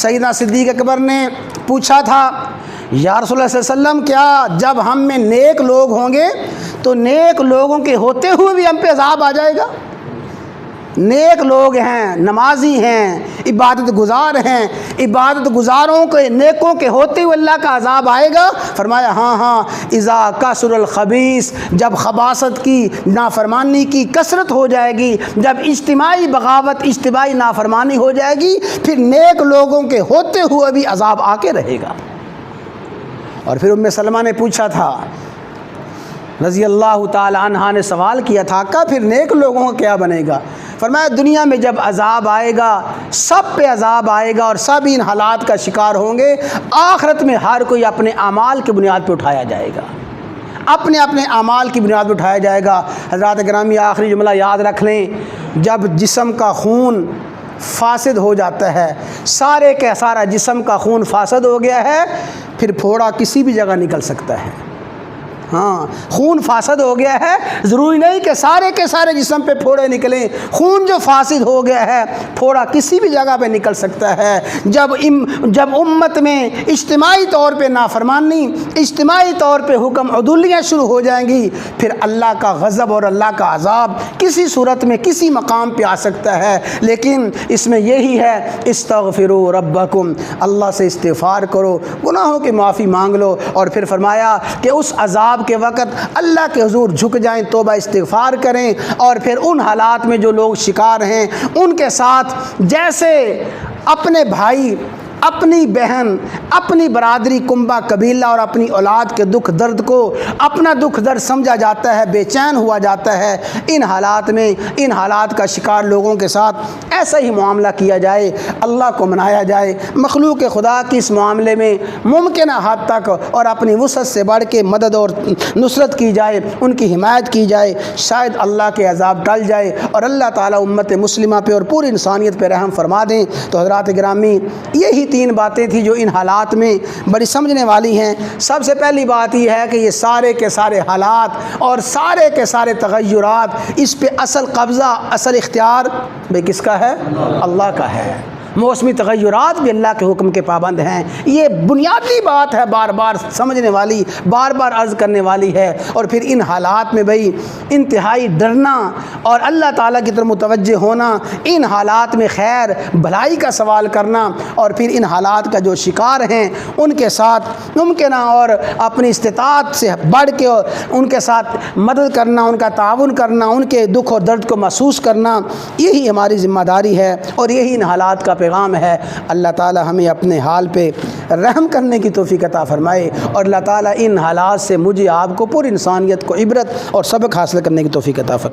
سیدنا صدیق اکبر نے پوچھا تھا یا رسول اللہ صلی اللہ علیہ وسلم کیا جب ہم میں نیک لوگ ہوں گے تو نیک لوگوں کے ہوتے ہوئے بھی ہم پہ عذاب آ جائے گا؟ نیک لوگ ہیں، نمازی ہیں، عبادت گزار ہیں، عبادت گزاروں کے نیکوں کے ہوتے ہوئے اللہ کا عذاب آئے گا؟ فرمایا ہاں اذا کثر الخبیث، جب خباثت کی نافرمانی کی کثرت ہو جائے گی، جب اجتماعی بغاوت اجتماعی نافرمانی ہو جائے گی، پھر نیک لوگوں کے ہوتے ہوئے بھی عذاب آ کے رہے گا۔ اور پھر ام سلمہ نے پوچھا تھا، رضی اللہ تعالی عنہا نے سوال کیا تھا کہ پھر نیک لوگوں کا کیا بنے گا؟ فرمایا دنیا میں جب عذاب آئے گا، سب پہ عذاب آئے گا اور سب ان حالات کا شکار ہوں گے، آخرت میں ہر کوئی اپنے اعمال کی بنیاد پہ اٹھایا جائے گا، اپنے اعمال کی بنیاد پہ اٹھایا جائے گا۔ حضرات گرامی آخری جملہ یاد رکھ لیں، جب جسم کا خون فاسد ہو جاتا ہے، سارے کا سارا جسم کا خون فاسد ہو گیا ہے، پھر پھوڑا کسی بھی جگہ نکل سکتا ہے۔ ہاں، خون فاسد ہو گیا ہے، ضروری نہیں کہ سارے کے سارے جسم پہ پھوڑے نکلیں، خون جو فاسد ہو گیا ہے پھوڑا کسی بھی جگہ پہ نکل سکتا ہے۔ جب امت میں اجتماعی طور پہ نافرمانی، اجتماعی طور پہ حکم عدولیاں شروع ہو جائیں گی، پھر اللہ کا غضب اور اللہ کا عذاب کسی صورت میں کسی مقام پہ آ سکتا ہے۔ لیکن اس میں یہی ہے، استغفروا ربکم، اللہ سے استغفار کرو، گناہوں کی معافی مانگ لو، اور پھر فرمایا کہ اس عذاب کے وقت اللہ کے حضور جھک جائیں، توبہ استغفار کریں، اور پھر ان حالات میں جو لوگ شکار ہیں ان کے ساتھ جیسے اپنے بھائی، اپنی بہن، اپنی برادری، کنبہ قبیلہ اور اپنی اولاد کے دکھ درد کو اپنا دکھ درد سمجھا جاتا ہے، بے چین ہوا جاتا ہے، ان حالات میں ان حالات کا شکار لوگوں کے ساتھ ایسا ہی معاملہ کیا جائے، اللہ کو منایا جائے، مخلوق خدا کی اس معاملے میں ممکنہ حد تک اور اپنی وسعت سے بڑھ کے مدد اور نصرت کی جائے، ان کی حمایت کی جائے، شاید اللہ کے عذاب ٹل جائے اور اللہ تعالیٰ امت مسلمہ پہ اور پوری انسانیت پہ رحم فرما دیں۔ تو حضرات گرامی، یہی 3 باتیں تھیں جو ان حالات میں بڑی سمجھنے والی ہیں۔ سب سے پہلی بات یہ ہے کہ یہ سارے کے سارے حالات اور سارے کے سارے تغیرات، اس پہ اصل قبضہ، اصل اختیار بھئی کس کا ہے؟ اللہ کا ہے۔ موسمی تغیرات بھی اللہ کے حکم کے پابند ہیں، یہ بنیادی بات ہے، بار بار سمجھنے والی، بار بار عرض کرنے والی ہے۔ اور پھر ان حالات میں بھئی انتہائی ڈرنا اور اللہ تعالیٰ کی طرف متوجہ ہونا، ان حالات میں خیر بھلائی کا سوال کرنا، اور پھر ان حالات کا جو شکار ہیں ان کے ساتھ ممکنہ اور اپنی استطاعت سے بڑھ کے ان کے ساتھ مدد کرنا، ان کا تعاون کرنا، ان کے دکھ اور درد کو محسوس کرنا، یہی ہماری ذمہ داری ہے اور یہی ان حالات کا پیغام ہے۔ اللہ تعالی ہمیں اپنے حال پہ رحم کرنے کی توفیق عطا فرمائے، اور اللہ تعالی ان حالات سے مجھے آپ کو پوری انسانیت کو عبرت اور سبق حاصل کرنے کی توفیق عطا فرمائے۔